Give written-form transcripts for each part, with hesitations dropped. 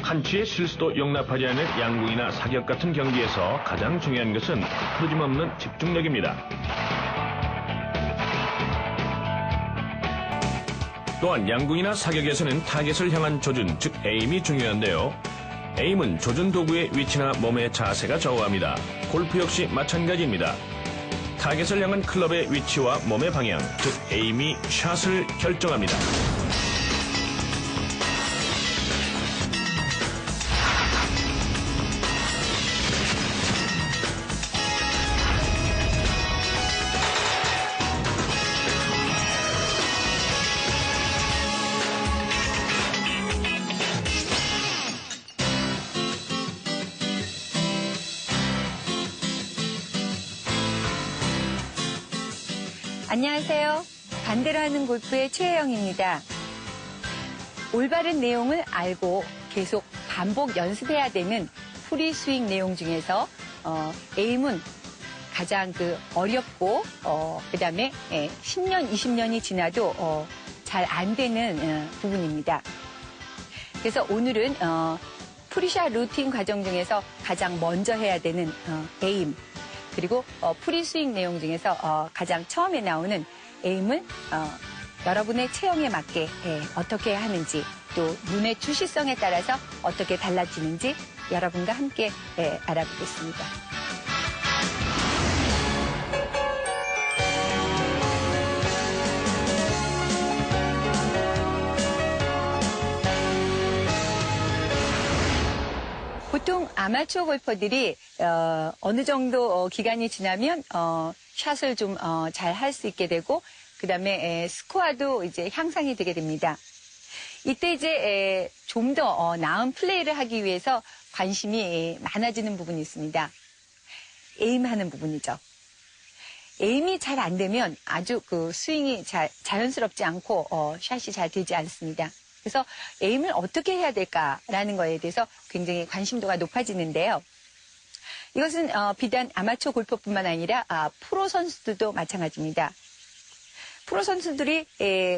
한치의 실수도 용납하지 않을 양궁이나 사격 같은 경기에서 가장 중요한 것은 흐름없는 집중력입니다. 또한 양궁이나 사격에서는 타겟을 향한 조준, 즉 에임이 중요한데요. 에임은 조준 도구의 위치나 몸의 자세가 좌우합니다. 골프 역시 마찬가지입니다. 타겟을 향한 클럽의 위치와 몸의 방향, 즉 에임이 샷을 결정합니다. 안녕하세요. 반대로 하는 골프의 최혜영입니다. 올바른 내용을 알고 계속 반복 연습해야 되는 프리스윙 내용 중에서 에임은 가장 어렵고 그다음에 10년, 20년이 지나도 잘 안 되는 부분입니다. 그래서 오늘은 프리샷 루틴 과정 중에서 가장 먼저 해야 되는 에임, 그리고 프리스윙 내용 중에서 가장 처음에 나오는 에임을 여러분의 체형에 맞게 어떻게 하는지, 또 눈의 주시성에 따라서 어떻게 달라지는지 여러분과 함께 알아보겠습니다. 보통 아마추어 골퍼들이 어느 정도 기간이 지나면 샷을 좀 잘 할 수 있게 되고, 그다음에 스코어도 이제 향상이 되게 됩니다. 이때 이제 좀 더 나은 플레이를 하기 위해서 관심이 많아지는 부분이 있습니다. 에임하는 부분이죠. 에임이 잘 안 되면 아주 스윙이 자연스럽지 않고 샷이 잘 되지 않습니다. 그래서 에임을 어떻게 해야 될까라는 거에 대해서 굉장히 관심도가 높아지는데요. 이것은 비단 아마추어 골퍼뿐만 아니라 프로 선수들도 마찬가지입니다. 프로 선수들이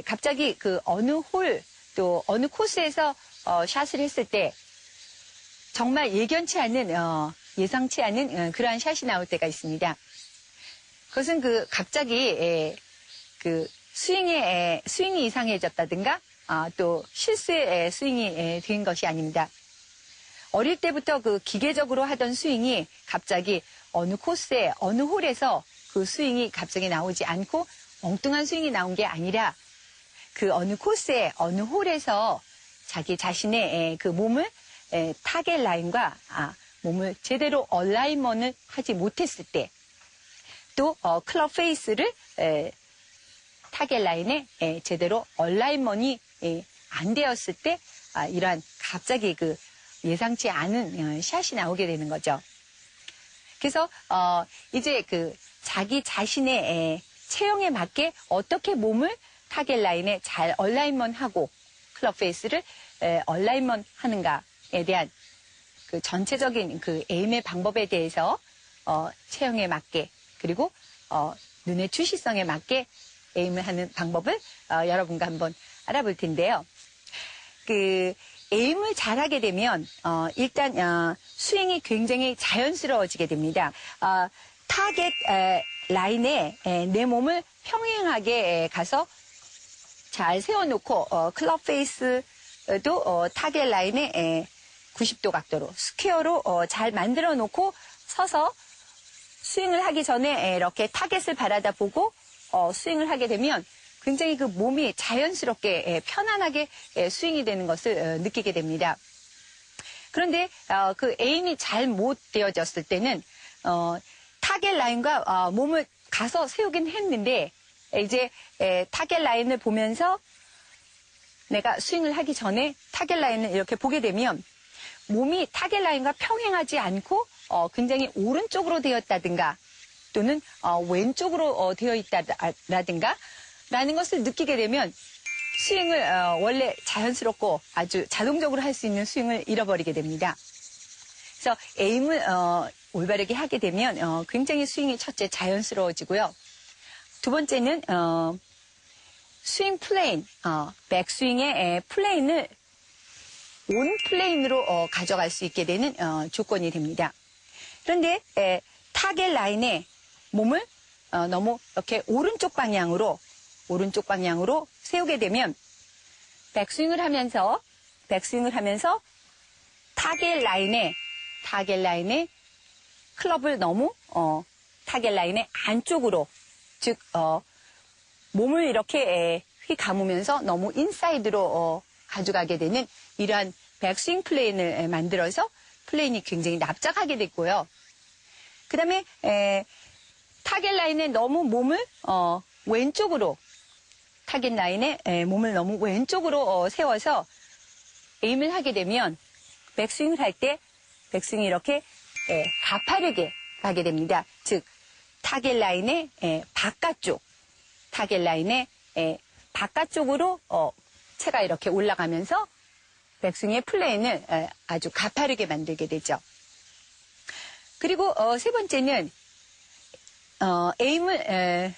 갑자기 어느 홀, 또 어느 코스에서 샷을 했을 때 정말 예견치 않은, 예상치 않은 그러한 샷이 나올 때가 있습니다. 그것은 갑자기 스윙이 이상해졌다든가 또 실수의 스윙이 된 것이 아닙니다. 어릴 때부터 기계적으로 하던 스윙이 갑자기 어느 코스에 어느 홀에서 그 스윙이 갑자기 나오지 않고 엉뚱한 스윙이 나온 게 아니라 어느 코스에 어느 홀에서 자기 자신의 몸을 타겟 라인과 몸을 제대로 얼라인먼을 하지 못했을 때, 또 클럽 페이스를 타겟 라인에 제대로 얼라인먼이 안 되었을 때 이러한 갑자기 예상치 않은 샷이 나오게 되는 거죠. 그래서 이제 자기 자신의 체형에 맞게 어떻게 몸을 타겟 라인에 잘 얼라인먼하고 클럽 페이스를 얼라인먼 하는가에 대한 전체적인 에임의 방법에 대해서 체형에 맞게, 그리고 눈의 주시성에 맞게 에임을 하는 방법을 여러분과 한번 알아볼 텐데요. 에임을 잘하게 되면 일단 스윙이 굉장히 자연스러워지게 됩니다. 타겟 라인에 내 몸을 평행하게 가서 잘 세워놓고 클럽 페이스도 타겟 라인에 90도 각도로 스퀘어로 잘 만들어 놓고 서서 스윙을 하기 전에 이렇게 타겟을 바라다 보고 스윙을 하게 되면 굉장히 몸이 자연스럽게 편안하게 스윙이 되는 것을 느끼게 됩니다. 그런데 에임이 잘 못 되어졌을 때는 타겟 라인과 몸을 가서 세우긴 했는데 이제 타겟 라인을 보면서 내가 스윙을 하기 전에 타겟 라인을 이렇게 보게 되면 몸이 타겟 라인과 평행하지 않고 굉장히 오른쪽으로 되었다든가 또는 왼쪽으로 되어 있다라든가 라는 것을 느끼게 되면 스윙을 원래 자연스럽고 아주 자동적으로 할 수 있는 스윙을 잃어버리게 됩니다. 그래서 에임을 올바르게 하게 되면 굉장히 스윙이 첫째 자연스러워지고요. 두 번째는 스윙 플레인, 백스윙의 플레인을 온 플레인으로 가져갈 수 있게 되는 조건이 됩니다. 그런데 타겟 라인에 몸을 너무 이렇게 오른쪽 방향으로 세우게 되면 백스윙을 하면서 타겟 라인에 클럽을 너무 타겟 라인의 안쪽으로, 즉 몸을 이렇게 휘 감으면서 너무 인사이드로 가져가게 되는 이러한 백스윙 플레인을 만들어서 플레인이 굉장히 납작하게 됐고요. 그 다음에 타겟 라인에 너무 몸을 왼쪽으로 세워서 에임을 하게 되면 백스윙을 할 때 백스윙이 이렇게 가파르게 가게 됩니다. 즉 타겟 라인의 바깥쪽으로 채가 이렇게 올라가면서 백스윙의 플레인을 아주 가파르게 만들게 되죠. 그리고 세 번째는 에임을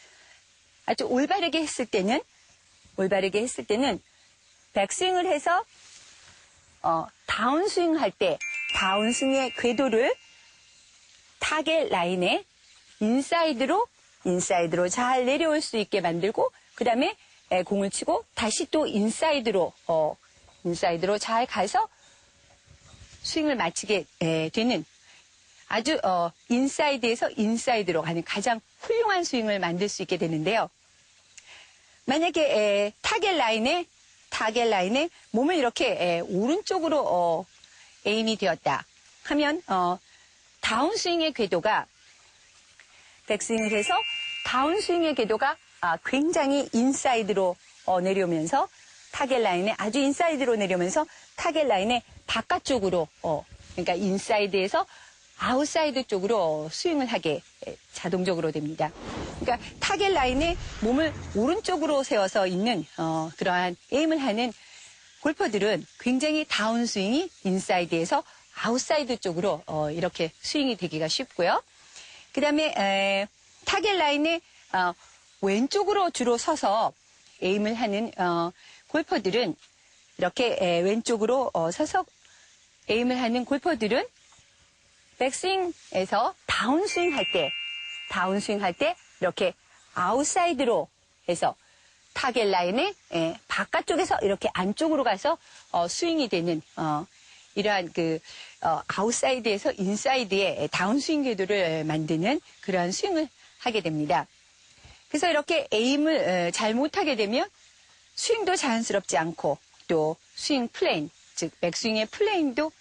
아주 올바르게 했을 때는 백스윙을 해서 다운스윙 할 때 다운스윙의 궤도를 타겟 라인에 인사이드로 잘 내려올 수 있게 만들고, 그 다음에 공을 치고 다시 또 인사이드로 잘 가서 스윙을 마치게 되는 아주 인사이드에서 인사이드로 가는 가장 훌륭한 스윙을 만들 수 있게 되는데요. 만약에 타겟 라인에 몸을 이렇게 오른쪽으로 에임이 되었다 하면 다운스윙의 궤도가, 백스윙을 해서 다운스윙의 궤도가 굉장히 인사이드로 내려오면서 타겟 라인에 아주 인사이드로 내려오면서 타겟 라인의 바깥쪽으로 그러니까 인사이드에서 아웃사이드 쪽으로 스윙을 하게 자동적으로 됩니다. 그러니까 타겟 라인에 몸을 오른쪽으로 세워서 있는 그러한 에임을 하는 골퍼들은 굉장히 다운스윙이 인사이드에서 아웃사이드 쪽으로 이렇게 스윙이 되기가 쉽고요. 그 다음에 타겟 라인에 왼쪽으로 주로 서서 에임을 하는 골퍼들은 이렇게 왼쪽으로 서서 에임을 하는 골퍼들은 백스윙에서 다운스윙 할 때 이렇게 아웃사이드로 해서 타겟 라인의 바깥쪽에서 이렇게 안쪽으로 가서 스윙이 되는 이러한 아웃사이드에서 인사이드의 다운스윙 궤도를 만드는 그러한 스윙을 하게 됩니다. 그래서 이렇게 에임을 잘 못하게 되면 스윙도 자연스럽지 않고 또 스윙 플레인, 즉 백스윙의 플레인도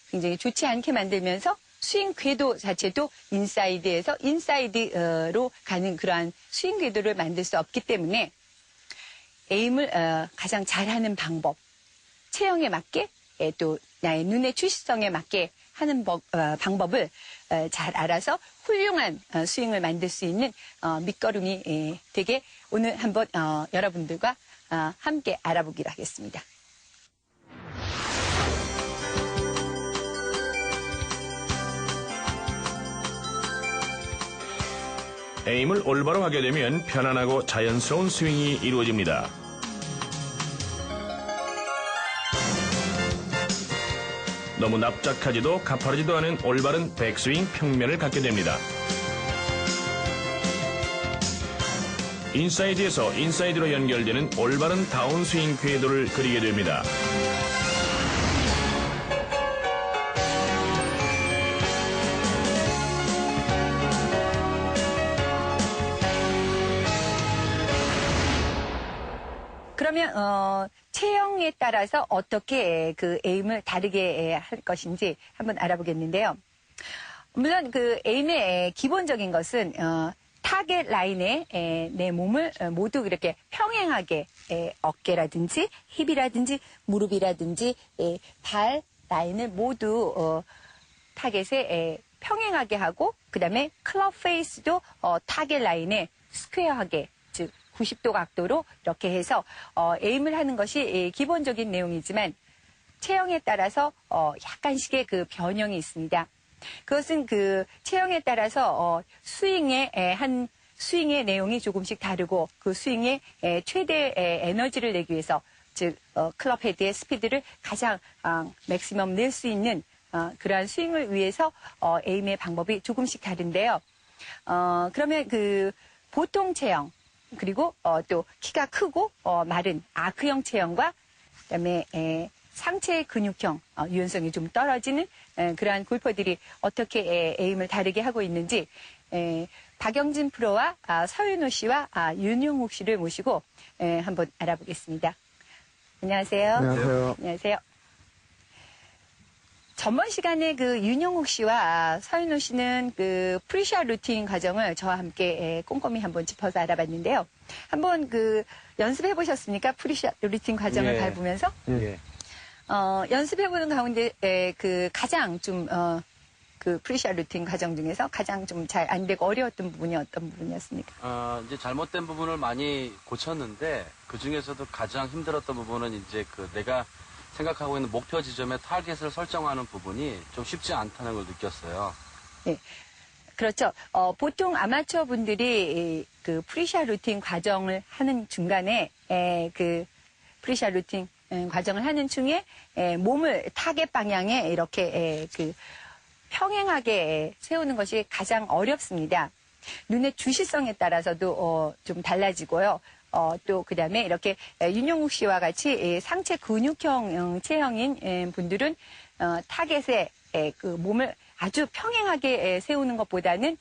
굉장히 좋지 않게 만들면서 스윙 궤도 자체도 인사이드에서 인사이드로 가는 그러한 스윙 궤도를 만들 수 없기 때문에 에임을 가장 잘하는 방법, 체형에 맞게 또 나의 눈의 추시성에 맞게 하는 방법을 잘 알아서 훌륭한 스윙을 만들 수 있는 밑거름이 되게 오늘 한번 여러분들과 함께 알아보기로 하겠습니다. 에임을 올바로 하게 되면 편안하고 자연스러운 스윙이 이루어집니다. 너무 납작하지도 가파르지도 않은 올바른 백스윙 평면을 갖게 됩니다. 인사이드에서 인사이드로 연결되는 올바른 다운스윙 궤도를 그리게 됩니다. 그러면 체형에 따라서 어떻게 그 에임을 다르게 할 것인지 한번 알아보겠는데요. 물론 그 에임의 기본적인 것은 타겟 라인에 내 몸을 모두 이렇게 평행하게 어깨라든지 힙이라든지 무릎이라든지 발 라인을 모두 타겟에 평행하게 하고, 그 다음에 클럽 페이스도 타겟 라인에 스퀘어하게, 즉 90도 각도로 이렇게 해서 에임을 하는 것이 기본적인 내용이지만 체형에 따라서 약간씩의 그 변형이 있습니다. 그것은 그 체형에 따라서 스윙의 내용이 조금씩 다르고 그 스윙의 최대 에너지를 내기 위해서 즉 클럽 헤드의 스피드를 가장 맥시멈 낼 수 있는 그러한 스윙을 위해서 에임의 방법이 조금씩 다른데요. 그러면 그 보통 체형 그리고 또 키가 크고 마른 아크형 체형과 그다음에 상체 근육형 유연성이 좀 떨어지는 그러한 골퍼들이 어떻게 에임을 다르게 하고 있는지 박영진 프로와 서윤호 씨와 윤용욱 씨를 모시고 한번 알아보겠습니다. 안녕하세요. 안녕하세요. 안녕하세요. 전번 시간에 그 윤용욱 씨와 서윤호 씨는 그 프리샷 루틴 과정을 저와 함께 꼼꼼히 한번 짚어서 알아봤는데요. 한번 그 연습해 보셨습니까? 프리샷 루틴 과정을 예. 밟으면서? 예. 연습해 보는 가운데 그 가장 좀 그 프리샷 루틴 과정 중에서 가장 좀 잘 안 되고 어려웠던 부분이 어떤 부분이었습니까? 이제 잘못된 부분을 많이 고쳤는데 그 중에서도 가장 힘들었던 부분은 이제 그 내가 생각하고 있는 목표 지점에 타겟을 설정하는 부분이 좀 쉽지 않다는 걸 느꼈어요. 네. 그렇죠. 보통 아마추어 분들이 그 프리샷 루틴 과정을 하는 중간에 그 프리샷 루틴 과정을 하는 중에 몸을 타겟 방향에 이렇게 그 평행하게 세우는 것이 가장 어렵습니다. 눈의 주시성에 따라서도 좀 달라지고요. 또 그다음에 이렇게 윤용욱 씨와 같이 상체 근육형 체형인 분들은 타겟에 그 몸을 아주 평행하게 세우는 것보다는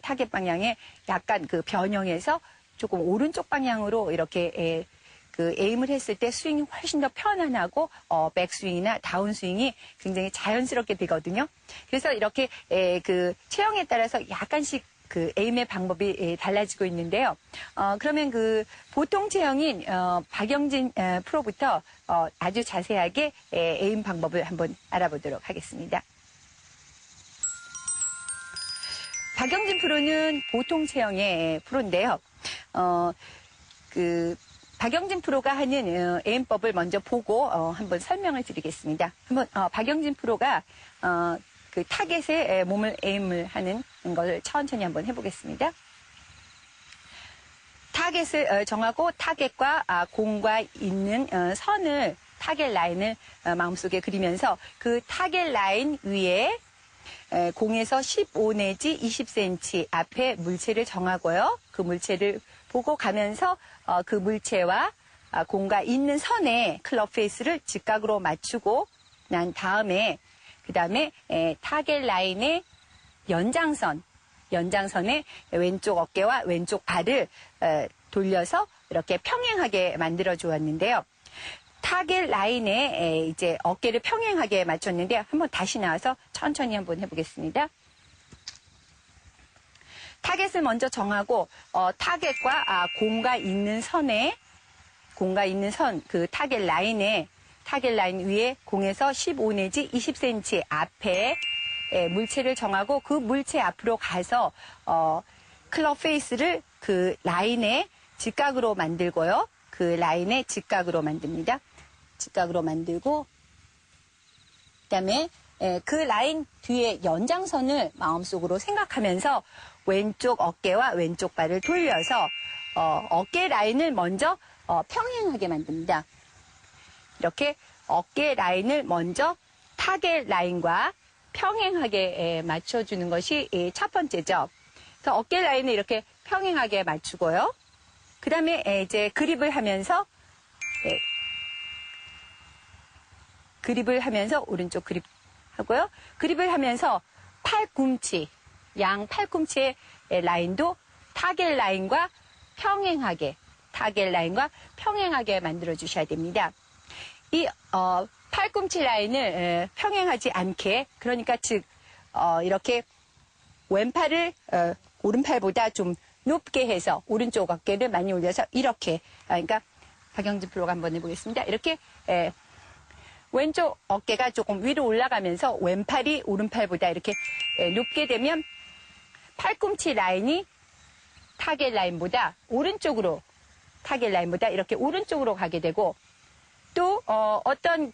타겟 방향에 약간 그 변형해서 조금 오른쪽 방향으로 이렇게 그 에임을 했을 때 스윙이 훨씬 더 편안하고 백스윙이나 다운스윙이 굉장히 자연스럽게 되거든요. 그래서 이렇게 그 체형에 따라서 약간씩 그 에임의 방법이 달라지고 있는데요. 그러면 그 보통 체형인 박영진 프로부터 아주 자세하게 에임 방법을 한번 알아보도록 하겠습니다. 박영진 프로는 보통 체형의 프로인데요. 그 박영진 프로가 하는 에임법을 먼저 보고 한번 설명을 드리겠습니다. 한번 박영진 프로가 그 타겟에 몸을 에임을 하는 걸 천천히 한번 해보겠습니다. 타겟을 정하고 타겟과 공과 있는 선을 타겟 라인을 마음속에 그리면서 그 타겟 라인 위에 공에서 15 내지 20cm 앞에 물체를 정하고요. 그 물체를 보고 가면서 그 물체와 공과 있는 선에 클럽 페이스를 직각으로 맞추고 난 다음에 그 다음에 타겟 라인의 연장선에 왼쪽 어깨와 왼쪽 발을 돌려서 이렇게 평행하게 만들어 주었는데요. 타겟 라인에 이제 어깨를 평행하게 맞췄는데 한번 다시 나와서 천천히 한번 해보겠습니다. 타겟을 먼저 정하고 타겟과 공과 있는 선 그 타겟 라인 위에 공에서 15 내지 20cm 앞에 물체를 정하고 그 물체 앞으로 가서 클럽 페이스를 그 라인에 직각으로 만들고요. 그 라인에 직각으로 만듭니다. 직각으로 만들고 그다음에 그 라인 뒤에 연장선을 마음속으로 생각하면서 왼쪽 어깨와 왼쪽 발을 돌려서 어깨 라인을 먼저 평행하게 만듭니다. 이렇게 어깨 라인을 먼저 타겟 라인과 평행하게 맞춰주는 것이 첫 번째죠. 그래서 어깨 라인을 이렇게 평행하게 맞추고요. 그 다음에 이제 그립을 하면서 오른쪽 그립 하고요. 그립을 하면서 팔꿈치, 양 팔꿈치의 라인도 타겟 라인과 평행하게 만들어 주셔야 됩니다. 이 팔꿈치 라인을 평행하지 않게, 그러니까 즉 이렇게 왼팔을 오른팔보다 좀 높게 해서 오른쪽 어깨를 많이 올려서 이렇게, 그러니까 박영진 프로가 한번 해보겠습니다. 이렇게 왼쪽 어깨가 조금 위로 올라가면서 왼팔이 오른팔보다 이렇게 높게 되면 팔꿈치 라인이 타겟 라인보다 이렇게 오른쪽으로 가게 되고, 또 어떤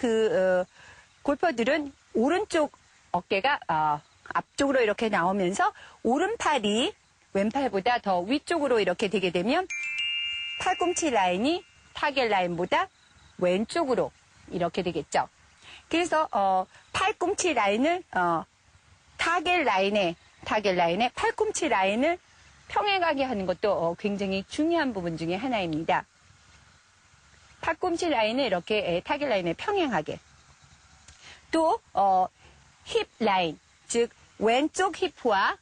골퍼들은 오른쪽 어깨가 앞쪽으로 이렇게 나오면서 오른팔이 왼팔보다 더 위쪽으로 이렇게 되게 되면 팔꿈치 라인이 타겟 라인보다 왼쪽으로 이렇게 되겠죠. 그래서 팔꿈치 라인을 타겟 라인에 팔꿈치 라인을 평행하게 하는 것도 굉장히 중요한 부분 중에 하나입니다. 팔꿈치 라인을 이렇게 타겟 라인에 평행하게. 또 힙 라인, 즉 왼쪽 힙과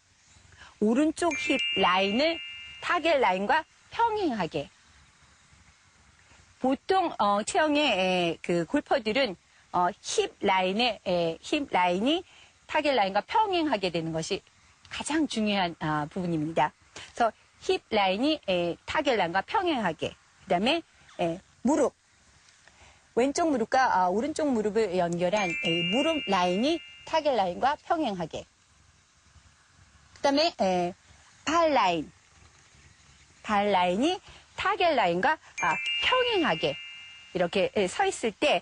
오른쪽 힙 라인을 타겟 라인과 평행하게. 보통 체형의 그 골퍼들은 힙 라인이 타겟 라인과 평행하게 되는 것이 가장 중요한 부분입니다. 그래서 힙 라인이 타겟 라인과 평행하게. 그다음에 무릎, 왼쪽 무릎과 오른쪽 무릎을 연결한 무릎 라인이 타겟 라인과 평행하게. 그다음에 발 라인이 타겟 라인과 평행하게 이렇게 서 있을 때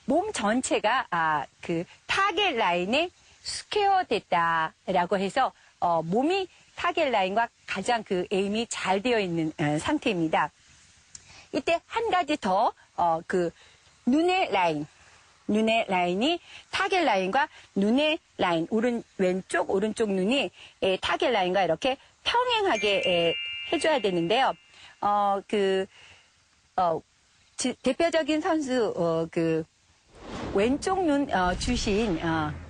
몸 전체가 그 타겟 라인에 스퀘어 됐다라고 해서 몸이 타겟 라인과 가장 그 에임이 잘 되어 있는 상태입니다. 이때 한 가지 더 그 눈의 라인이 타겟 라인과 눈의 라인, 왼쪽 오른쪽 눈이 타겟 라인과 이렇게 평행하게 해줘야 되는데요. 대표적인 선수 그 왼쪽 눈 주신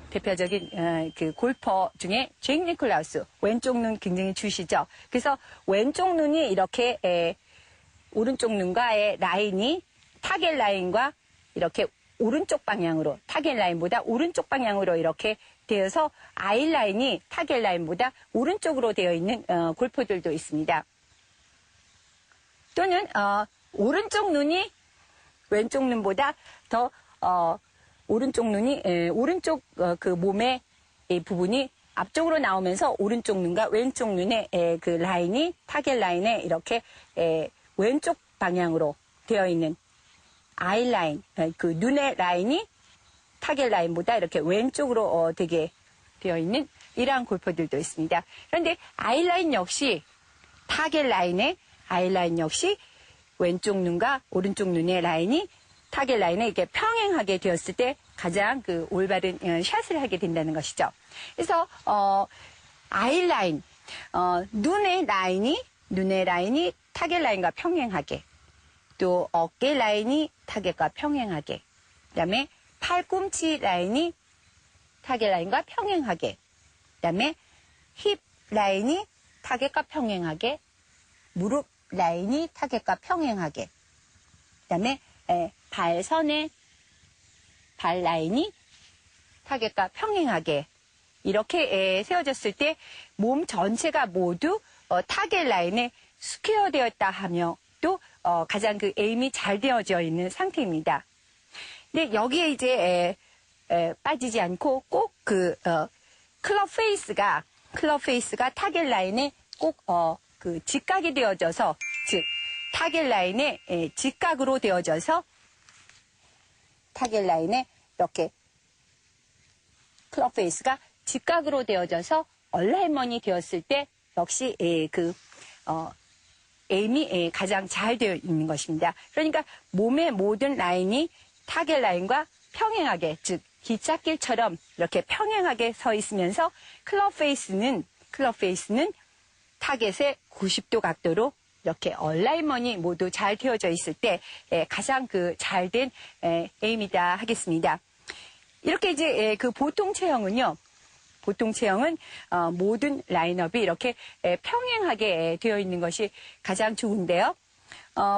대표적인 그 골퍼 중에 제이크 니콜라우스, 왼쪽 눈 굉장히 주시죠. 그래서 왼쪽 눈이 이렇게 오른쪽 눈과의 라인이 타겟 라인과 이렇게 오른쪽 방향으로, 타겟 라인보다 오른쪽 방향으로 이렇게 되어서 아이 라인이 타겟 라인보다 오른쪽으로 되어 있는 골퍼들도 있습니다. 또는 오른쪽 눈이 왼쪽 눈보다 더 오른쪽 눈이 오른쪽 그 몸의 부분이 앞쪽으로 나오면서 오른쪽 눈과 왼쪽 눈의 그 라인이 타겟 라인에 이렇게 왼쪽 방향으로 되어 있는 아이 라인, 그 눈의 라인이 타겟 라인보다 이렇게 왼쪽으로 되게 되어 있는 이러한 골퍼들도 있습니다. 그런데 아이라인 역시 아이라인 역시 왼쪽 눈과 오른쪽 눈의 라인이 타겟 라인에 이렇게 평행하게 되었을 때 가장 그 올바른 샷을 하게 된다는 것이죠. 그래서 아이라인, 눈의 라인이 타겟 라인과 평행하게, 또 어깨 라인이 타겟과 평행하게, 그다음에 팔꿈치 라인이 타겟 라인과 평행하게, 그다음에 힙 라인이 타겟과 평행하게, 무릎 라인이 타겟과 평행하게, 그다음에 발선의 발 라인이 타겟과 평행하게 이렇게 세워졌을 때 몸 전체가 모두 타겟 라인에 스퀘어 되었다 하며 또 가장 그 에임이 잘 되어져 있는 상태입니다. 근데 여기에 이제 빠지지 않고 꼭 그 클럽 페이스가 타겟 라인에 꼭 그 직각이 되어져서, 즉 타겟 라인에 직각으로 되어져서 타겟 라인에 이렇게 클럽 페이스가 직각으로 되어져서 얼라이먼이 되었을 때 역시 에임이 가장 잘 되어 있는 것입니다. 그러니까 몸의 모든 라인이 타겟 라인과 평행하게, 즉 기찻길처럼 이렇게 평행하게 서 있으면서 클럽 페이스는 타겟의 90도 각도로 이렇게 얼라이먼이 모두 잘 되어져 있을 때 가장 그 잘된 에임이다 하겠습니다. 이렇게 이제 그 보통 체형은 모든 라인업이 이렇게 평행하게 되어 있는 것이 가장 좋은데요.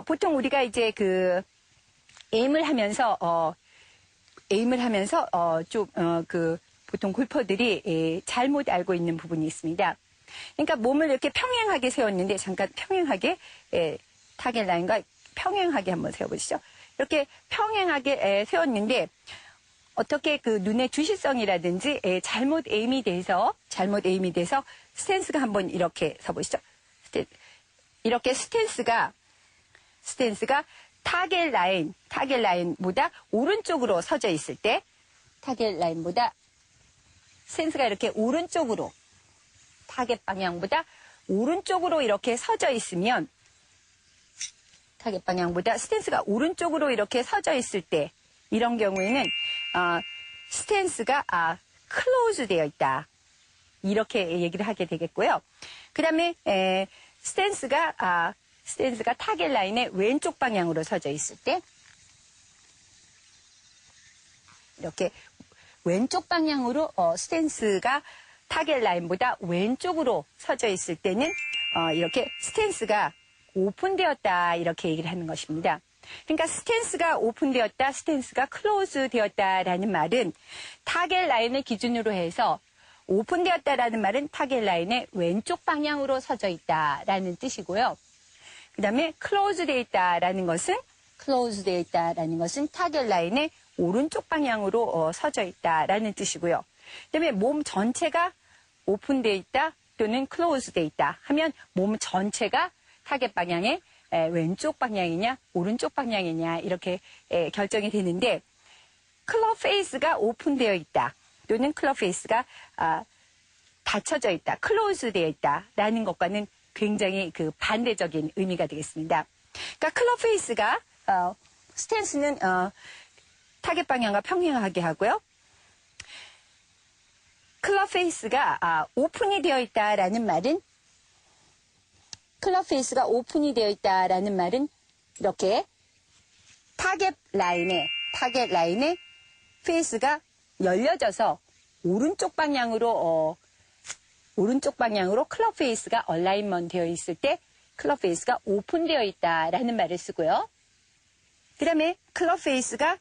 보통 우리가 이제 그 에임을 하면서 보통 골퍼들이 잘못 알고 있는 부분이 있습니다. 그러니까 몸을 이렇게 평행하게 세웠는데, 잠깐 평행하게 타겟 라인과 평행하게 한번 세워보시죠. 이렇게 평행하게 세웠는데 어떻게 그 눈의 주시성이라든지 잘못 에임이 돼서 스탠스가 한번 이렇게 서보시죠. 이렇게 스탠스가 타겟 라인보다 오른쪽으로 서져 있을 때, 타겟 라인보다 스탠스가 이렇게 오른쪽으로, 타겟 방향보다 오른쪽으로 이렇게 서져 있으면 타겟 방향보다 스탠스가 오른쪽으로 이렇게 서져 있을 때 이런 경우에는 스탠스가 클로즈 되어 있다. 이렇게 얘기를 하게 되겠고요. 그 다음에 스탠스가 타겟 라인의 왼쪽 방향으로 서져 있을 때 이렇게 왼쪽 방향으로 스탠스가 타겟 라인보다 왼쪽으로 서져 있을 때는 이렇게 스탠스가 오픈되었다 이렇게 얘기를 하는 것입니다. 그러니까 스탠스가 오픈되었다, 스탠스가 클로즈 되었다라는 말은 타겟 라인을 기준으로 해서 오픈되었다라는 말은 타겟 라인의 왼쪽 방향으로 서져 있다라는 뜻이고요. 그 다음에 클로즈 되어 있다라는 것은 타겟 라인의 오른쪽 방향으로 서져 있다라는 뜻이고요. 그 다음에 몸 전체가 오픈되어 있다 또는 클로즈 되어 있다 하면 몸 전체가 타겟 방향의 왼쪽 방향이냐 오른쪽 방향이냐 이렇게 결정이 되는데 클럽 페이스가 오픈되어 있다 또는 클럽 페이스가 닫혀져 있다, 클로즈 되어 있다라는 것과는 굉장히 그 반대적인 의미가 되겠습니다. 그러니까 클럽 페이스가 스탠스는 타겟 방향과 평행하게 하고요. 클럽 페이스가 오픈이 되어 있다라는 말은 이렇게 타겟 라인의 페이스가 열려져서 오른쪽 방향으로 클럽 페이스가 얼라인먼트 되어 있을 때 클럽 페이스가 오픈되어 있다라는 말을 쓰고요. 그 다음에 클럽 페이스가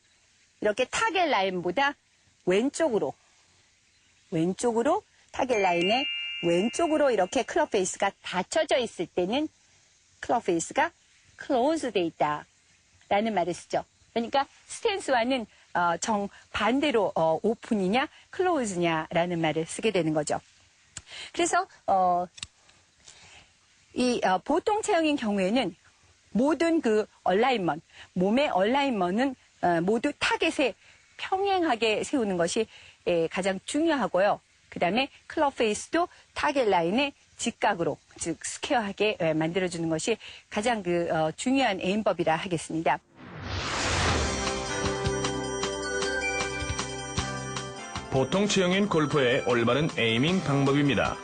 이렇게 타겟 라인보다 왼쪽으로 타겟 라인의 왼쪽으로 이렇게 클럽 페이스가 닫혀져 있을 때는 클럽 페이스가 클로즈 되어 있다라는 말을 쓰죠. 그러니까 스탠스와는 정반대로 오픈이냐 클로즈냐라는 말을 쓰게 되는 거죠. 그래서 보통 체형인 경우에는 모든 그 얼라인먼트, 몸의 얼라인먼트는 모두 타겟에 평행하게 세우는 것이 가장 중요하고요. 그 다음에 클럽 페이스도 타겟 라인에 직각으로, 즉 스퀘어하게 만들어주는 것이 가장 중요한 에임법이라 하겠습니다. 보통 체형인 골퍼의 올바른 에이밍 방법입니다.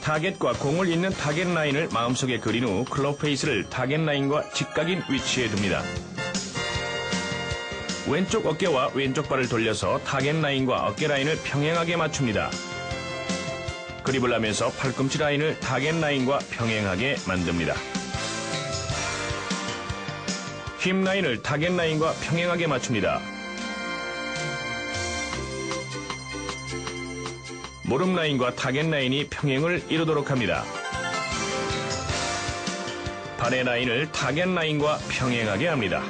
타겟과 공을 잇는 타겟 라인을 마음속에 그린 후 클럽 페이스를 타겟 라인과 직각인 위치에 둡니다. 왼쪽 어깨와 왼쪽 발을 돌려서 타겟 라인과 어깨 라인을 평행하게 맞춥니다. 그립을 하면서 팔꿈치 라인을 타겟 라인과 평행하게 만듭니다. 힙 라인을 타겟 라인과 평행하게 맞춥니다. 무릎 라인과 타겟 라인이 평행을 이루도록 합니다. 발의 라인을 타겟 라인과 평행하게 합니다.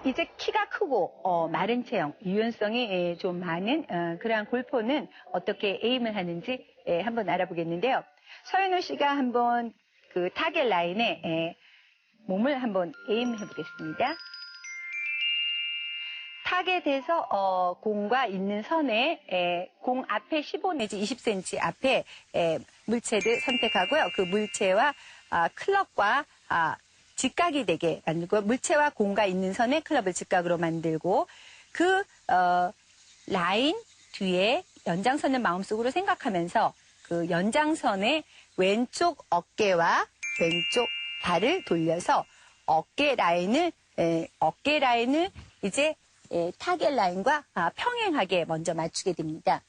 이제 키가 크고 마른 체형, 유연성이 좀 많은 그러한 골퍼는 어떻게 에임을 하는지 한번 알아보겠는데요. 서현우 씨가 한번 그 타겟 라인에 몸을 한번 에임해 보겠습니다. 타겟에서 공과 있는 선에 공 앞에 15 내지 20cm 앞에 물체를 선택하고요. 그 물체와 클럽과 직각이 되게 만들고 물체와 공과 있는 선에 클럽을 직각으로 만들고 그 라인 뒤에 연장선을 마음속으로 생각하면서 그 연장선의 왼쪽 어깨와 왼쪽 발을 돌려서 어깨 라인을 이제 타겟 라인과 평행하게 먼저 맞추게 됩니다.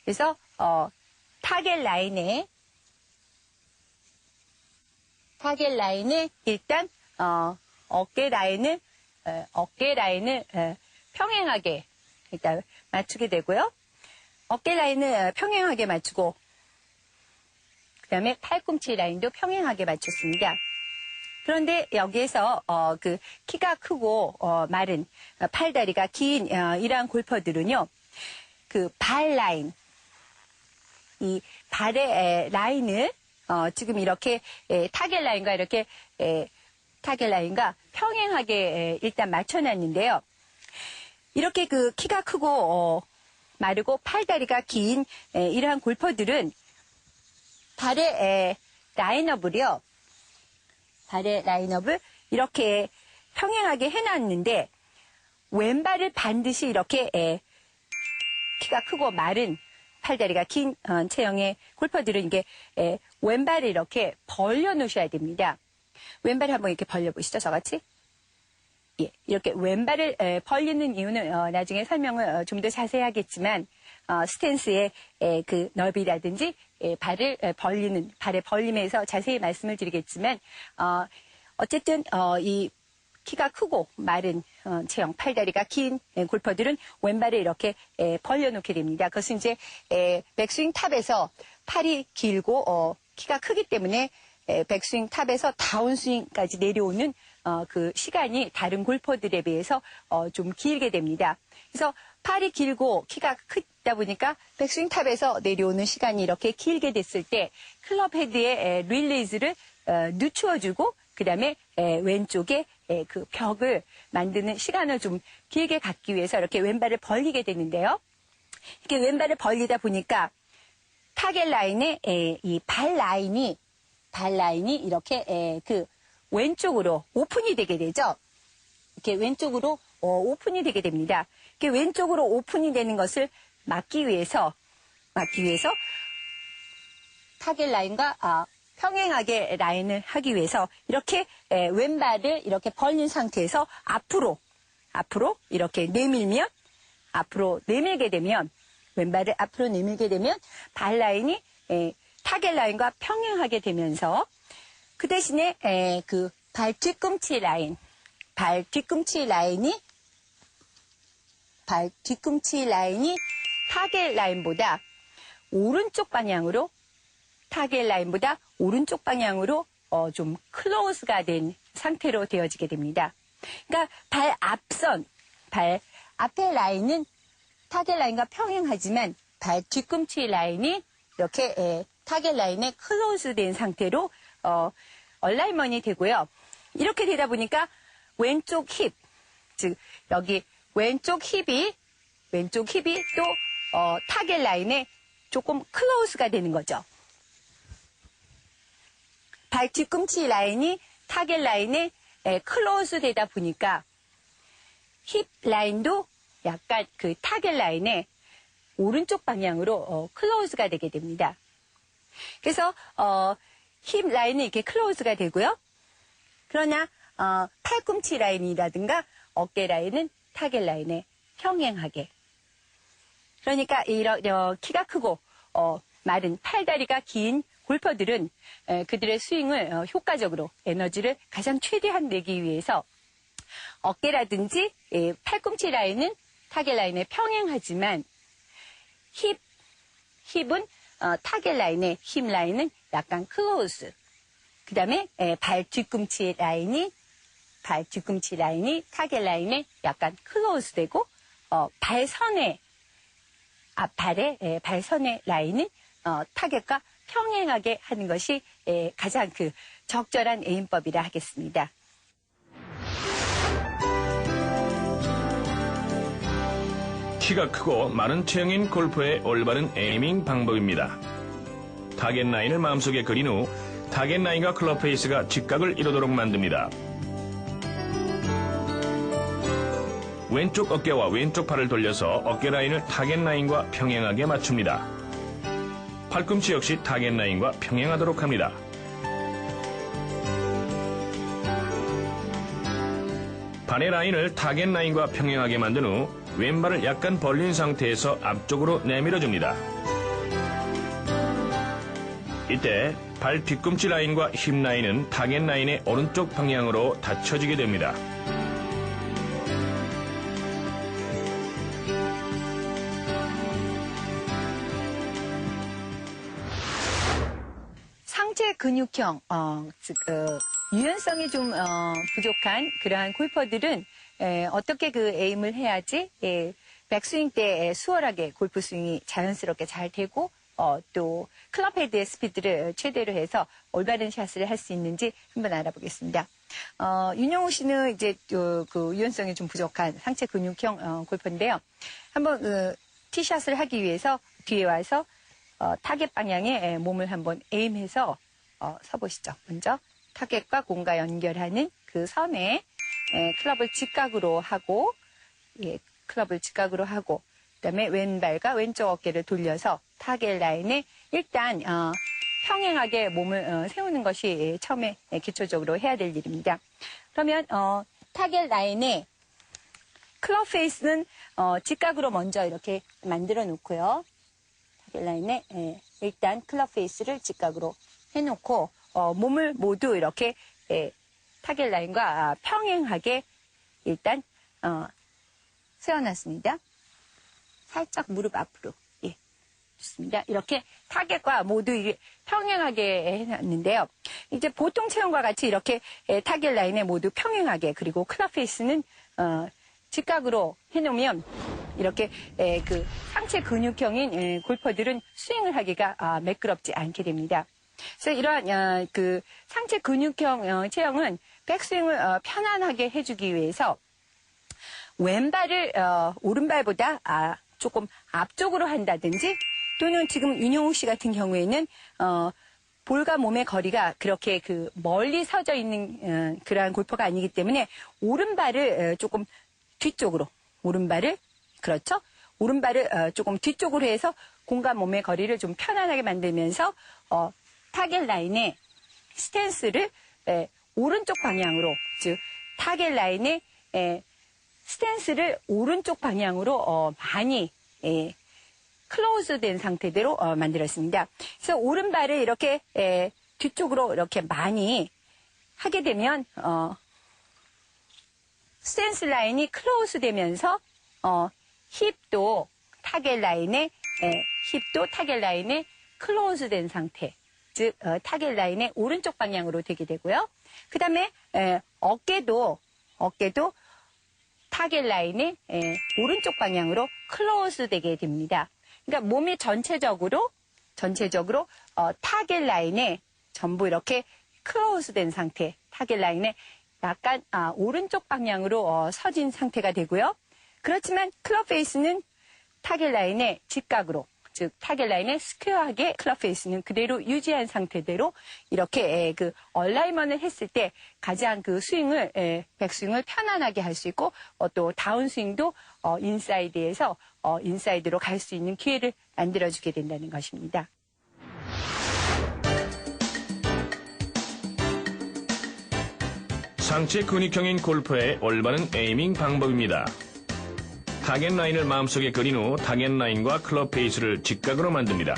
그래서 타겟 라인에 일단 어깨 라인을 어깨 라인을 평행하게 일단 맞추게 되고요. 어깨 라인을 평행하게 맞추고 그 다음에 팔꿈치 라인도 평행하게 맞췄습니다. 그런데 여기에서 그 키가 크고 마른 팔다리가 긴 이러한 골퍼들은요. 그 발 라인, 이 발의 라인을 지금 이렇게 타겟 라인과 이렇게 타겟 라인과 평행하게 일단 맞춰놨는데요. 이렇게 그 키가 크고 마르고 팔다리가 긴 이러한 골퍼들은 발의 라인업을요. 발의 라인업을 이렇게 평행하게 해놨는데 왼발을 반드시 이렇게 키가 크고 마른 팔다리가 긴 체형의 골퍼들은 이게 왼발을 이렇게 벌려 놓으셔야 됩니다. 왼발을 한번 이렇게 벌려보시죠. 저같이. 예, 이렇게 왼발을 벌리는 이유는 나중에 설명을 좀 더 자세히 하겠지만 스탠스의 그 넓이라든지 발을 벌리는 발의 벌림에서 자세히 말씀을 드리겠지만 어쨌든 이 키가 크고 마른 체형 팔다리가 긴 골퍼들은 왼발을 이렇게 벌려놓게 됩니다. 그것은 이제 백스윙 탑에서 팔이 길고 키가 크기 때문에 백스윙 탑에서 다운스윙까지 내려오는 그 시간이 다른 골퍼들에 비해서 좀 길게 됩니다. 그래서 팔이 길고 키가 크다 보니까 백스윙 탑에서 내려오는 시간이 이렇게 길게 됐을 때 클럽 헤드의 릴리즈를 늦추어주고 그 다음에 왼쪽에 그 벽을 만드는 시간을 좀 길게 갖기 위해서 이렇게 왼발을 벌리게 되는데요. 이렇게 왼발을 벌리다 보니까 타겟 라인에 이 발 라인이 이렇게 그 왼쪽으로 오픈이 되게 되죠. 이렇게 왼쪽으로 오픈이 되게 됩니다. 이렇게 왼쪽으로 오픈이 되는 것을 막기 위해서 타겟 라인과 평행하게 라인을 하기 위해서 이렇게 왼발을 이렇게 벌린 상태에서 앞으로 이렇게 내밀면 앞으로 내밀게 되면 왼발을 앞으로 내밀게 되면 발 라인이 타겟 라인과 평행하게 되면서 그 대신에 그 발 뒤꿈치 라인이 타겟 라인보다 오른쪽 방향으로 좀 클로즈가 된 상태로 되어지게 됩니다. 그러니까 발 앞에 라인은 타겟 라인과 평행하지만 발 뒤꿈치 라인이 이렇게 타겟 라인에 클로즈 된 상태로 얼라이먼이 되고요. 이렇게 되다 보니까 왼쪽 힙, 즉 여기 왼쪽 힙이 또 타겟 라인에 조금 클로즈가 되는 거죠. 발 뒤꿈치 라인이 타겟 라인에 클로즈 되다 보니까 힙 라인도 약간 그 타겟 라인에 오른쪽 방향으로 클로즈가 되게 됩니다. 그래서 힙 라인은 이렇게 클로즈가 되고요. 그러나 팔꿈치 라인이라든가 어깨 라인은 타겟 라인에 평행하게. 그러니까 이런 키가 크고 마른 팔다리가 긴 골퍼들은 그들의 스윙을 효과적으로 에너지를 가장 최대한 내기 위해서 어깨라든지 팔꿈치 라인은 타겟 라인에 평행하지만 힙은 타겟 라인의 힙 라인은 약간 클로즈. 그 다음에 발 뒤꿈치 라인이 타겟 라인에 약간 클로즈 되고 발선의 앞발의 발선의 라인은 타겟과 평행하게 하는 것이 가장 그 적절한 에임법이라 하겠습니다. 키가 크고 마른 체형인 골퍼의 올바른 에이밍 방법입니다. 타겟 라인을 마음속에 그린 후 타겟 라인과 클럽 페이스가 직각을 이루도록 만듭니다. 왼쪽 어깨와 왼쪽 팔을 돌려서 어깨 라인을 타겟 라인과 평행하게 맞춥니다. 팔꿈치 역시 타겟 라인과 평행하도록 합니다. 발의 라인을 타겟 라인과 평행하게 만든 후 왼발을 약간 벌린 상태에서 앞쪽으로 내밀어줍니다. 이때 발 뒤꿈치 라인과 힙 라인은 타겟 라인의 오른쪽 방향으로 닫혀지게 됩니다. 상체 근육형, 즉, 유연성이 좀 부족한 그러한 골퍼들은 어떻게 그 에임을 해야지 백스윙 때 수월하게 골프 스윙이 자연스럽게 잘 되고 또 클럽 헤드의 스피드를 최대로 해서 올바른 샷을 할 수 있는지 한번 알아보겠습니다. 윤영우 씨는 이제 그 유연성이 좀 부족한 상체 근육형 골퍼인데요. 한번 티샷을 하기 위해서 뒤에 와서 타겟 방향에 몸을 한번 에임해서 서보시죠. 먼저 타겟과 공과 연결하는 그 선에 클럽을 직각으로 하고, 클럽을 직각으로 하고, 그다음에 왼발과 왼쪽 어깨를 돌려서 타겟 라인에 일단 평행하게 몸을 세우는 것이 처음에 기초적으로 해야 될 일입니다. 그러면 타겟 라인에 클럽 페이스는 직각으로 먼저 이렇게 만들어 놓고요. 타겟 라인에 일단 클럽 페이스를 직각으로 해놓고 몸을 모두 이렇게 타겟 라인과 평행하게 일단 세워놨습니다. 살짝 무릎 앞으로. 예, 좋습니다. 이렇게 타겟과 모두 평행하게 해놨는데요. 이제 보통 체형과 같이 이렇게 타겟 라인에 모두 평행하게 그리고 클럽 페이스는 직각으로 해놓으면 이렇게 그 상체 근육형인 골퍼들은 스윙을 하기가 매끄럽지 않게 됩니다. 그래서 이러한 그 상체 근육형 체형은 백스윙을 편안하게 해주기 위해서 왼발을 오른발보다 조금 앞쪽으로 한다든지 또는 지금 윤영욱 씨 같은 경우에는 볼과 몸의 거리가 그렇게 그 멀리 서져 있는 그러한 골퍼가 아니기 때문에 오른발을 조금 뒤쪽으로 오른발을 그렇죠? 오른발을 조금 뒤쪽으로 해서 공과 몸의 거리를 좀 편안하게 만들면서 타겟 라인의 스탠스를 오른쪽 방향으로 즉 타겟 라인의 스탠스를 오른쪽 방향으로 많이 클로즈된 상태대로 만들었습니다. 그래서 오른발을 이렇게 뒤쪽으로 이렇게 많이 하게 되면 스탠스 라인이 클로즈 되면서 힙도 타겟 라인에 클로즈 된 상태 즉 타겟 라인의 오른쪽 방향으로 되게 되고요. 그 다음에 어깨도 타겟 라인의 오른쪽 방향으로 클로즈 되게 됩니다. 그러니까 몸이 전체적으로 타겟 라인에 전부 이렇게 클로즈 된 상태, 타겟 라인에 약간 오른쪽 방향으로 서진 상태가 되고요. 그렇지만 클럽 페이스는 타겟 라인에 직각으로 즉 타겟 라인에 스퀘어하게 클럽 페이스는 그대로 유지한 상태대로 이렇게 그 얼라이먼을 했을 때 가장 그 스윙을 백스윙을 편안하게 할 수 있고 또 다운 스윙도 인사이드에서 인사이드로 갈 수 있는 기회를 만들어주게 된다는 것입니다. 상체 근육형인 골퍼의 올바른 에이밍 방법입니다. 타겟 라인을 마음속에 그린 후 타겟 라인과 클럽 페이스를 직각으로 만듭니다.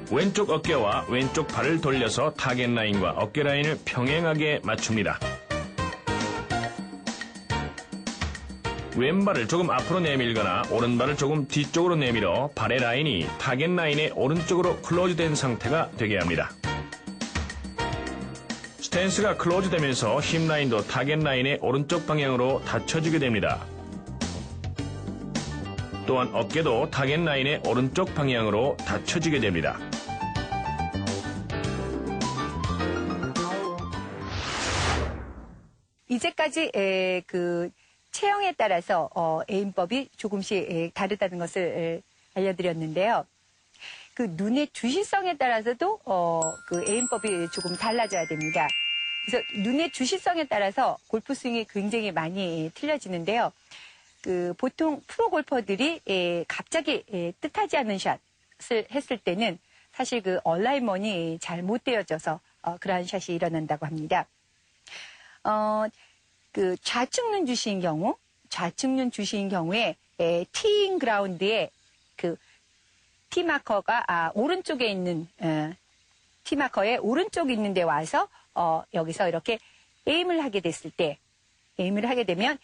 왼쪽 어깨와 왼쪽 팔을 돌려서 타겟 라인과 어깨 라인을 평행하게 맞춥니다. 왼발을 조금 앞으로 내밀거나 오른발을 조금 뒤쪽으로 내밀어 발의 라인이 타겟 라인의 오른쪽으로 클로즈된 상태가 되게 합니다. 스탠스가 클로즈되면서 힙 라인도 타겟 라인의 오른쪽 방향으로 닫혀지게 됩니다. 또한 어깨도 타겟 라인의 오른쪽 방향으로 닫혀지게 됩니다. 이제까지 그 체형에 따라서 에임법이 조금씩 다르다는 것을 알려드렸는데요. 그 눈의 주시성에 따라서도 그 에임법이 조금 달라져야 됩니다. 그래서 눈의 주시성에 따라서 골프 스윙이 굉장히 많이 틀려지는데요. 그 보통 프로 골퍼들이 갑자기 뜻하지 않은 샷을 했을 때는 사실 그 얼라이먼이 잘 못 되어져서 그러한 샷이 일어난다고 합니다. 그 좌측눈 주시인 경우에 티잉 그라운드에 그 티마커가 오른쪽에 있는 티마커의 오른쪽에 있는 데 와서 여기서 이렇게 에임을 하게 됐을 때 에임을 하게 되면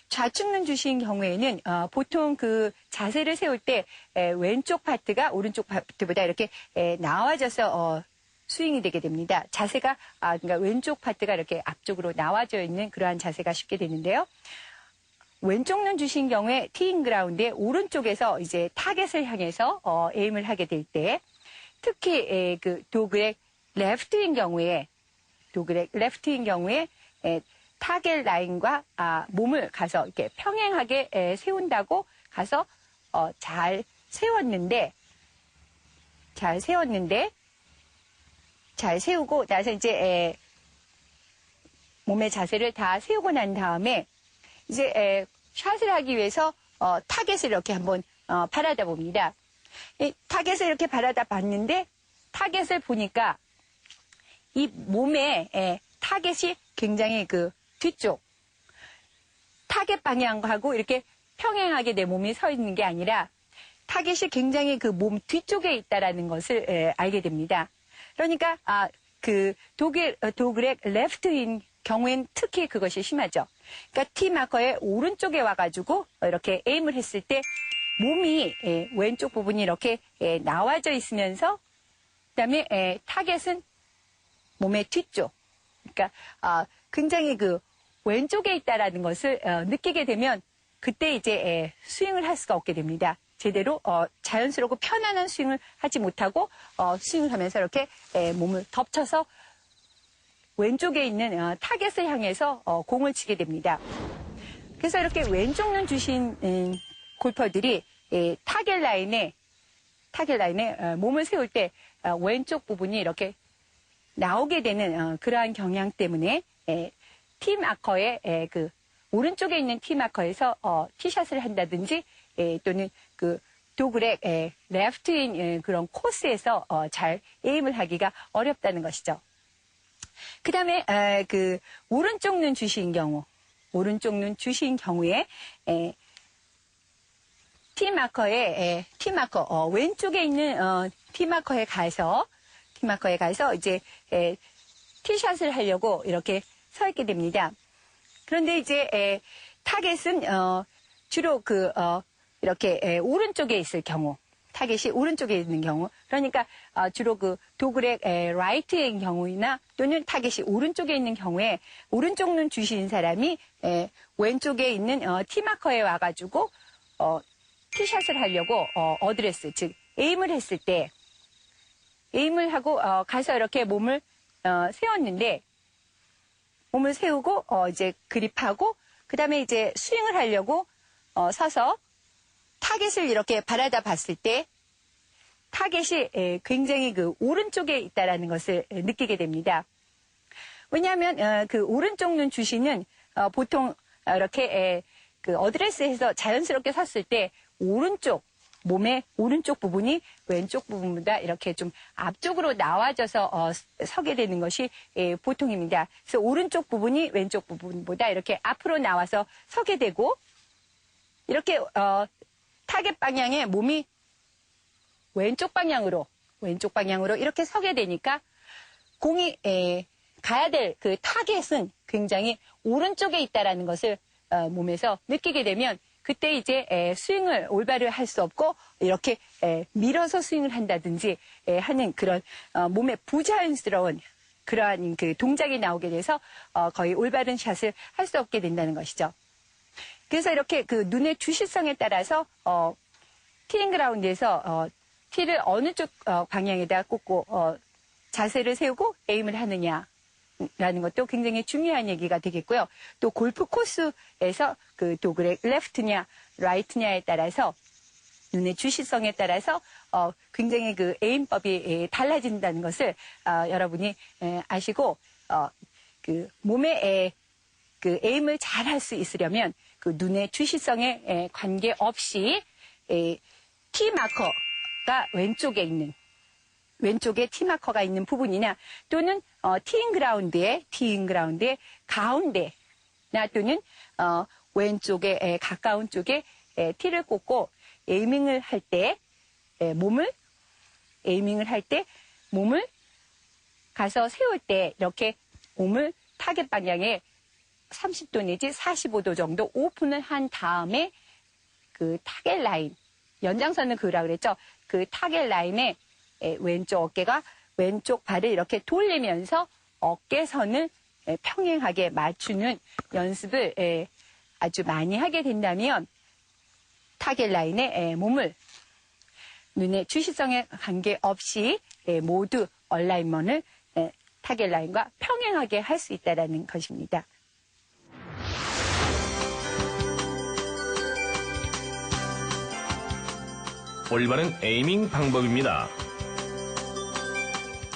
좌측눈 주신 경우에는 보통 그 자세를 세울 때 왼쪽 파트가 오른쪽 파트보다 이렇게 나와져서 스윙이 되게 됩니다. 자세가 그러니까 왼쪽 파트가 이렇게 앞쪽으로 나와져 있는 그러한 자세가 쉽게 되는데요. 왼쪽 눈 주신 경우에 티잉 그라운드의 오른쪽에서 이제 타겟을 향해서 에임을 하게 될 때, 특히 그 도그렉 레프트인 경우에 타겟 라인과 몸을 가서 이렇게 평행하게 세운다고 가서 잘 세우고 나서 이제 몸의 자세를 다 세우고 난 다음에 이제 샷을 하기 위해서 타겟을 이렇게 한번 바라다 봅니다. 타겟을 이렇게 바라다 봤는데 타겟을 보니까 이 몸의 타겟이 굉장히 그 뒤쪽 타겟 방향하고 이렇게 평행하게 내 몸이 서 있는 게 아니라 타겟이 굉장히 그 몸 뒤쪽에 있다라는 것을 알게 됩니다. 그러니까 그 도그렉 레프트인 경우엔 특히 그것이 심하죠. 그러니까 티 마커의 오른쪽에 와가지고 이렇게 에임을 했을 때 몸이 왼쪽 부분이 이렇게 나와져 있으면서 그다음에 타겟은 몸의 뒤쪽. 그러니까 굉장히 그 왼쪽에 있다라는 것을 느끼게 되면 그때 이제 스윙을 할 수가 없게 됩니다. 제대로 자연스럽고 편안한 스윙을 하지 못하고 스윙을 하면서 이렇게 몸을 덮쳐서 왼쪽에 있는 타겟을 향해서 공을 치게 됩니다. 그래서 이렇게 왼쪽 눈 주신 골퍼들이 타겟 라인에 몸을 세울 때 왼쪽 부분이 이렇게 나오게 되는 그러한 경향 때문에 티 마커의 그 오른쪽에 있는 티 마커에서 티샷을 한다든지 또는 그 도그렉 레프트인 그런 코스에서 잘 에임을 하기가 어렵다는 것이죠. 그 다음에 그 오른쪽 눈 주신 경우에 티 마커 왼쪽에 있는 티 마커에 가서 이제 티샷을 하려고 이렇게 서 있게 됩니다. 그런데 이제 타겟은 주로 이렇게 오른쪽에 있을 경우, 타겟이 오른쪽에 있는 경우, 그러니까 주로 그 도그렉 라이트인 경우이나 또는 타겟이 오른쪽에 있는 경우에 오른쪽 눈 주신 사람이 왼쪽에 있는 티마커에 와가지고 티샷을 하려고 어드레스, 즉 에임을 했을 때 에임을 하고 가서 이렇게 몸을 세웠는데 몸을 세우고 이제 그립하고 그다음에 이제 스윙을 하려고 서서 타겟을 이렇게 바라다 봤을 때 타겟이 굉장히 그 오른쪽에 있다라는 것을 느끼게 됩니다. 왜냐하면 그 오른쪽 눈 주시는 보통 이렇게 그 어드레스에서 자연스럽게 섰을 때 몸의 오른쪽 부분이 왼쪽 부분보다 이렇게 좀 앞쪽으로 나와져서 서게 되는 것이 보통입니다. 그래서 오른쪽 부분이 왼쪽 부분보다 이렇게 앞으로 나와서 서게 되고 이렇게 타겟 방향에 몸이 왼쪽 방향으로 이렇게 서게 되니까 공이 가야 될 그 타겟은 굉장히 오른쪽에 있다라는 것을 몸에서 느끼게 되면 그때 이제 스윙을 올바로 할 수 없고 이렇게 밀어서 스윙을 한다든지 하는 그런 몸의 부자연스러운 그러한 그 동작이 나오게 돼서 거의 올바른 샷을 할 수 없게 된다는 것이죠. 그래서 이렇게 그 눈의 주시성에 따라서 티잉 그라운드에서 티를 어느 쪽 방향에다 꽂고 자세를 세우고 에임을 하느냐라는 것도 굉장히 중요한 얘기가 되겠고요. 또 골프 코스에서 그 도그렉 레프트냐 라이트냐에 따라서 눈의 주시성에 따라서 굉장히 그 에임법이 달라진다는 것을 여러분이 아시고 그 몸의 그 에임을 잘 할 수 있으려면 그 눈의 주시성에 관계없이 티 마커가 왼쪽에 티 마커가 있는 부분이나 또는 티잉 그라운드의 가운데나 또는 왼쪽에 가까운 쪽에 티를 꽂고 에이밍을 할 때 몸을 가서 세울 때 이렇게 몸을 타겟 방향에 30도 내지 45도 정도 오픈을 한 다음에 그 타겟 라인, 연장선은 그으라 그랬죠. 그 타겟 라인에 왼쪽 어깨가 왼쪽 발을 이렇게 돌리면서 어깨선을 평행하게 맞추는 연습을 아주 많이 하게 된다면 타겟 라인에 몸을 눈의 주시성에 관계없이 모두 얼라인먼을 타겟 라인과 평행하게 할 수 있다는 것입니다. 올바른 에이밍 방법입니다.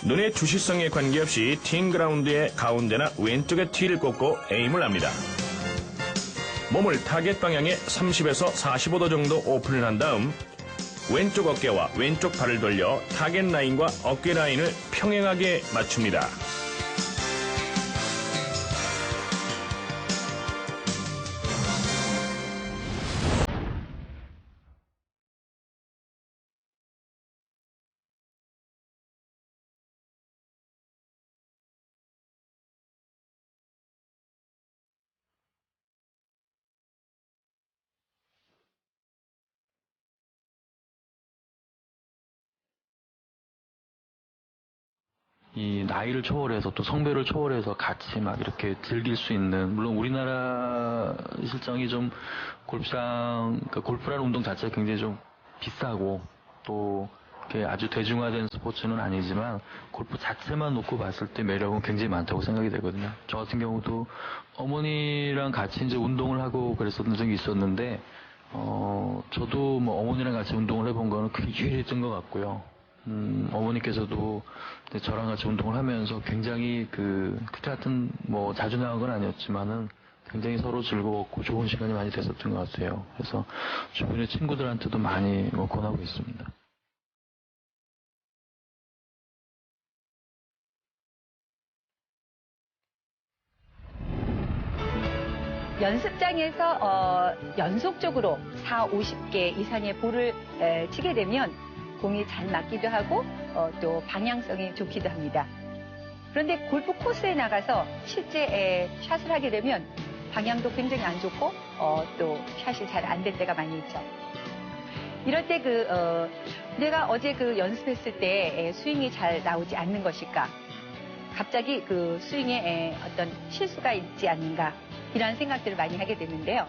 눈의 주시성에 관계없이 팅 그라운드의 가운데나 왼쪽에 티를 꽂고 에임을 합니다. 몸을 타겟 방향에 30에서 45도 정도 오픈을 한 다음 왼쪽 어깨와 왼쪽 발을 돌려 타겟 라인과 어깨 라인을 평행하게 맞춥니다. 이 나이를 초월해서 또 성별을 초월해서 같이 막 이렇게 즐길 수 있는, 물론 우리나라 실정이 좀 골프장, 그러니까 골프라는 운동 자체가 굉장히 좀 비싸고 또 이렇게 아주 대중화된 스포츠는 아니지만 골프 자체만 놓고 봤을 때 매력은 굉장히 많다고 생각이 되거든요. 저 같은 경우도 어머니랑 같이 이제 운동을 하고 그랬었던 적이 있었는데 저도 뭐 어머니랑 같이 운동을 해본 거는 그게 유일했던 것 같고요. 어머니께서도 저랑 같이 운동을 하면서 굉장히 그때 같은 뭐 자주 나간 건 아니었지만은 굉장히 서로 즐거웠고 좋은 시간이 많이 됐었던 것 같아요. 그래서 주변의 친구들한테도 많이 뭐 권하고 있습니다. 연습장에서 연속적으로 40-50개 이상의 볼을 치게 되면 공이 잘 맞기도 하고 또 방향성이 좋기도 합니다. 그런데 골프 코스에 나가서 실제 샷을 하게 되면 방향도 굉장히 안 좋고 또 샷이 잘 안 될 때가 많이 있죠. 이럴 때 내가 어제 연습했을 때 스윙이 잘 나오지 않는 것일까? 갑자기 스윙에 어떤 실수가 있지 않는가? 이런 생각들을 많이 하게 되는데요.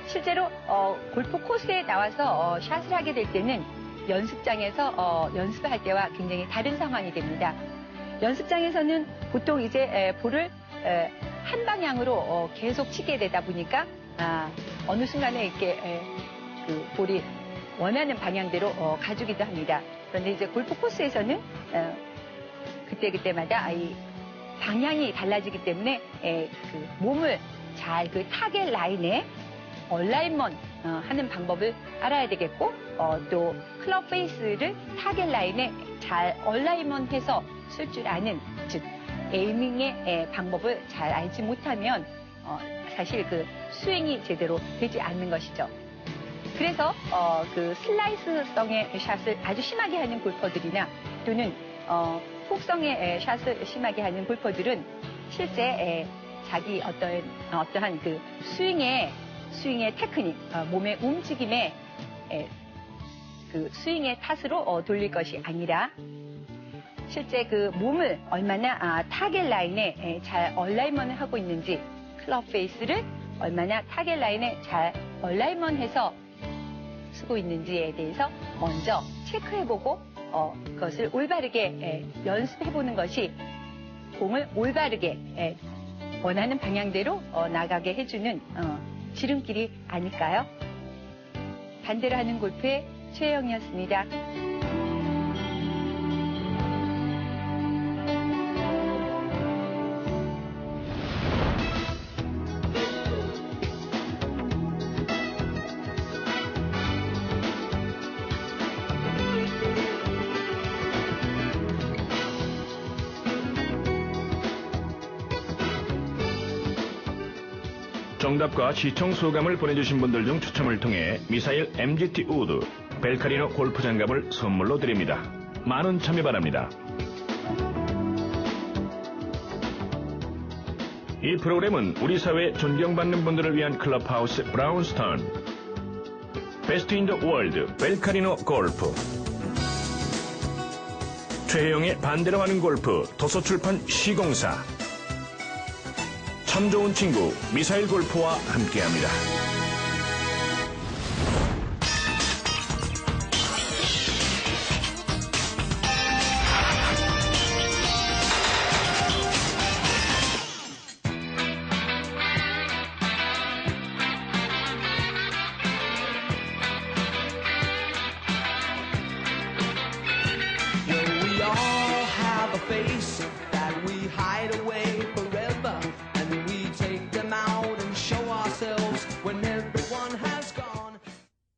실제로 골프 코스에 나와서 샷을 하게 될 때는 연습장에서 연습을 할 때와 굉장히 다른 상황이 됩니다. 연습장에서는 보통 이제 볼을 한 방향으로 계속 치게 되다 보니까 어느 순간에 이렇게 볼이 원하는 방향대로 가주기도 합니다. 그런데 이제 골프 코스에서는 그때그때마다 이 방향이 달라지기 때문에 몸을 잘 타겟 라인에 얼라인먼 하는 방법을 알아야 되겠고 또 클럽 페이스를 타겟 라인에 잘 얼라인먼해서 쓸 줄 아는, 즉 에이밍의 방법을 잘 알지 못하면 사실 스윙이 제대로 되지 않는 것이죠. 그래서 슬라이스성의 샷을 아주 심하게 하는 골퍼들이나 또는 훅성의 샷을 심하게 하는 골퍼들은 실제 자기 어떠한 스윙의 테크닉, 몸의 움직임에 스윙의 탓으로 돌릴 것이 아니라 실제 몸을 얼마나 타겟 라인에 잘 얼라인먼을 하고 있는지, 클럽 페이스를 얼마나 타겟 라인에 잘 얼라인먼해서 쓰고 있는지에 대해서 먼저 체크해보고 그것을 올바르게 연습해보는 것이 공을 올바르게 원하는 방향대로 나가게 해주는 지름길이 아닐까요? 반대로 하는 골프의 최혜영이었습니다. 정답과 시청 소감을 보내주신 분들 중 추첨을 통해 미사일 MGT 우드, 벨카리노 골프 장갑을 선물로 드립니다. 많은 참여 바랍니다. 이 프로그램은 우리 사회에 존경받는 분들을 위한 클럽하우스 브라운스타운, 베스트 인 더 월드 벨카리노 골프, 최혜영의 반대로 하는 골프 도서출판 시공사, 참 좋은 친구 미사일 골프와 함께합니다. We all have a face